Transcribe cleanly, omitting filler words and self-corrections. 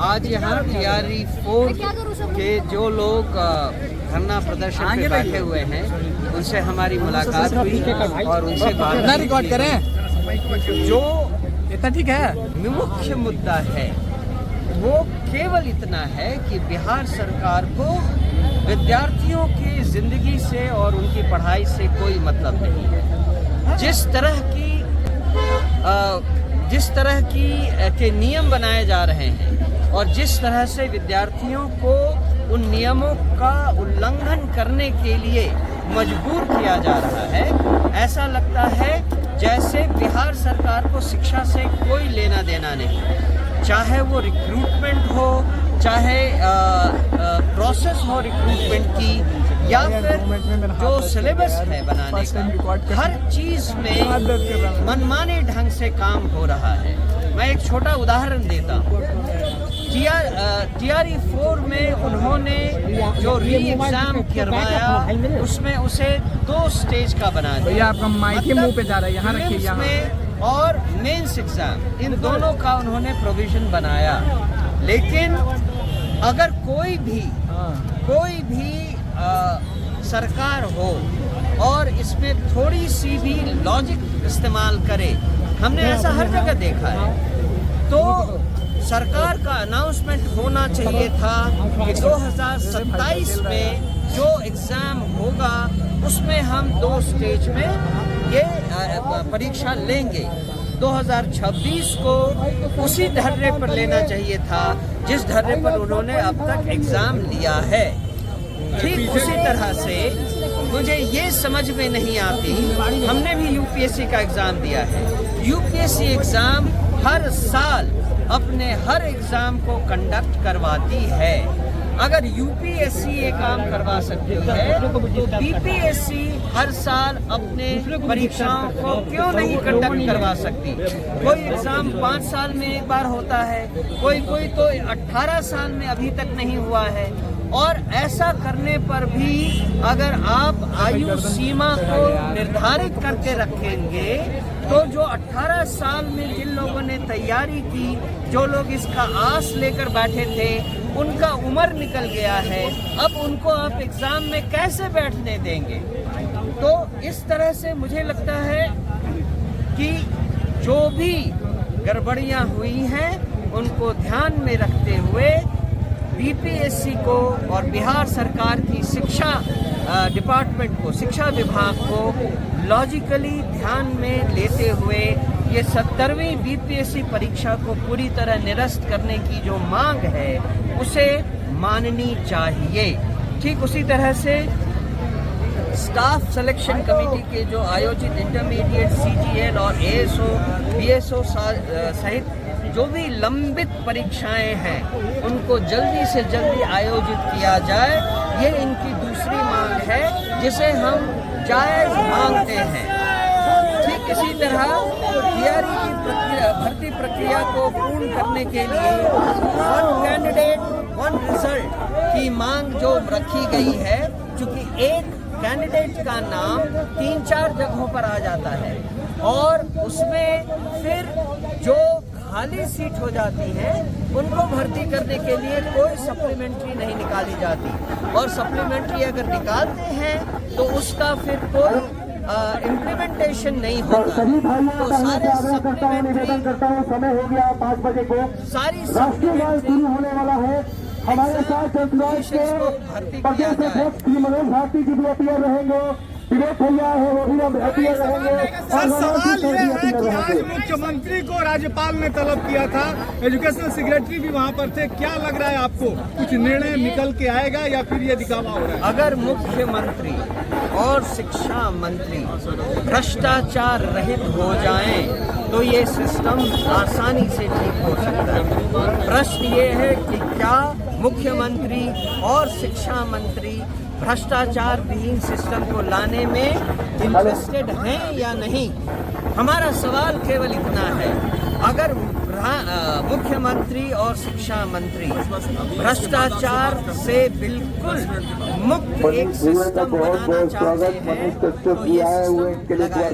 आज यहाँ टीआरई 4 के जो लोग धरना प्रदर्शन पे बैठे हुए हैं उनसे हमारी मुलाकात हुई और उनसे बात रिकॉर्ड करें जो इतना ठीक है। मुख्य मुद्दा है वो केवल इतना है कि बिहार सरकार को विद्यार्थियों की जिंदगी से और उनकी पढ़ाई से कोई मतलब नहीं है। जिस तरह के नियम बनाए जा रहे हैं और जिस तरह से विद्यार्थियों को उन नियमों का उल्लंघन करने के लिए मजबूर किया जा रहा है, ऐसा लगता है जैसे बिहार सरकार को शिक्षा से कोई लेना देना नहीं, चाहे वो रिक्रूटमेंट हो, चाहे प्रोसेस हो रिक्रूटमेंट की, या फिर जो सिलेबस है बनाने का, हर चीज में मनमाने ढंग से काम हो रहा है। मैं एक छोटा उदाहरण देता हूँ। टीआरई 4 में उन्होंने जो री एग्जाम करवाया उसमें उसे 2 स्टेज का बना दिया। ये आपका माइक ही मुंह पे जा रहा है, यहाँ रखिए यहाँ। और मेंस एग्जाम, इन दोनों का उन्होंने प्रोविजन बनाया। लेकिन अगर कोई भी सरकार हो और इसमें थोड़ी सी भी लॉजिक इस्तेमाल करे, हमने ऐसा हर जगह देखा है, तो सरकार का अनाउंसमेंट होना चाहिए था कि 2027 में जो एग्जाम होगा उसमें हम 2 स्टेज में ये परीक्षा लेंगे। 2026 को उसी धर्रे पर लेना चाहिए था जिस धर्रे पर उन्होंने अब तक एग्जाम लिया है। ठीक उसी तरह से मुझे ये समझ में नहीं आती, हमने भी यूपीएससी का एग्जाम दिया है। यूपीएससी एग्जाम हर साल अपने हर एग्जाम को कंडक्ट करवाती है। अगर यूपीएससी ये काम करवा सकती है तो बीपीएससी हर साल अपने परीक्षाओं को क्यों नहीं कंडक्ट करवा सकती? कोई एग्जाम 5 साल में एक बार होता है, कोई तो 18 साल में अभी तक नहीं हुआ है। और ऐसा करने पर भी अगर आप आयु सीमा को निर्धारित करके रखेंगे तो जो 18 साल में जिन लोगों ने तैयारी की, जो लोग इसका आस लेकर बैठे थे, उनका उम्र निकल गया है, अब उनको आप एग्जाम में कैसे बैठने देंगे? तो इस तरह से मुझे लगता है कि जो भी गड़बड़ियां हुई हैं उनको ध्यान में रखते हुए बीपीएससी को और बिहार सरकार की शिक्षा डिपार्टमेंट को, शिक्षा विभाग को लॉजिकली ध्यान में लेते हुए ये 70वीं बीपीएससी परीक्षा को पूरी तरह निरस्त करने की जो मांग है उसे माननी चाहिए। ठीक उसी तरह से स्टाफ सिलेक्शन कमेटी के जो आयोजित इंटरमीडिएट, सीजीएल और एएसओ, बीएसओ सहित जो भी लंबित परीक्षाएं हैं उनको जल्दी से जल्दी आयोजित किया जाए, ये इनकी दूसरी मांग है जिसे हम जायज मांगते हैं। ठीक इसी तरह टीआरई की भर्ती प्रक्रिया को पूर्ण करने के लिए 1 कैंडिडेट 1 रिजल्ट की मांग जो रखी गई है, चूंकि एक कैंडिडेट का नाम 3-4 जगहों पर आ जाता है और उसमें फिर जो खाली सीट हो जाती है उनको भर्ती करने के लिए कोई सप्लीमेंट्री नहीं निकाली जाती, और सप्लीमेंट्री अगर निकालते हैं तो उसका फिर कोई इम्प्लीमेंटेशन नहीं होगा। तो सारे सप्लीमेंट्री समय हो गया 5 बजे को सारी शुरू होने वाला है। हमारे साथ प्रदेश अध्यक्ष श्री मनोज भारती जी भी अपीयर रहेंगे, विवेक भैया है वो भी अपीयर रहेंगे। सवाल ये है कि आज मुख्यमंत्री को राज्यपाल ने तलब किया था, एजुकेशन सेक्रेटरी भी वहाँ पर थे, क्या लग रहा है आपको, कुछ निर्णय निकल के आएगा या फिर ये दिखावा हो रहा है? अगर मुख्यमंत्री और शिक्षा मंत्री भ्रष्टाचार रहित हो जाएं तो ये सिस्टम आसानी से ठीक हो सकता है। प्रश्न ये है कि क्या मुख्यमंत्री और शिक्षा मंत्री भ्रष्टाचार विहीन सिस्टम को लाने में इंटरेस्टेड हैं या नहीं? हमारा सवाल केवल इतना है, अगर मुख्यमंत्री और शिक्षा मंत्री भ्रष्टाचार से बिल्कुल मुक्त एक सिस्टम बनाना चाहते हैं तो ये सिस्टम लगाया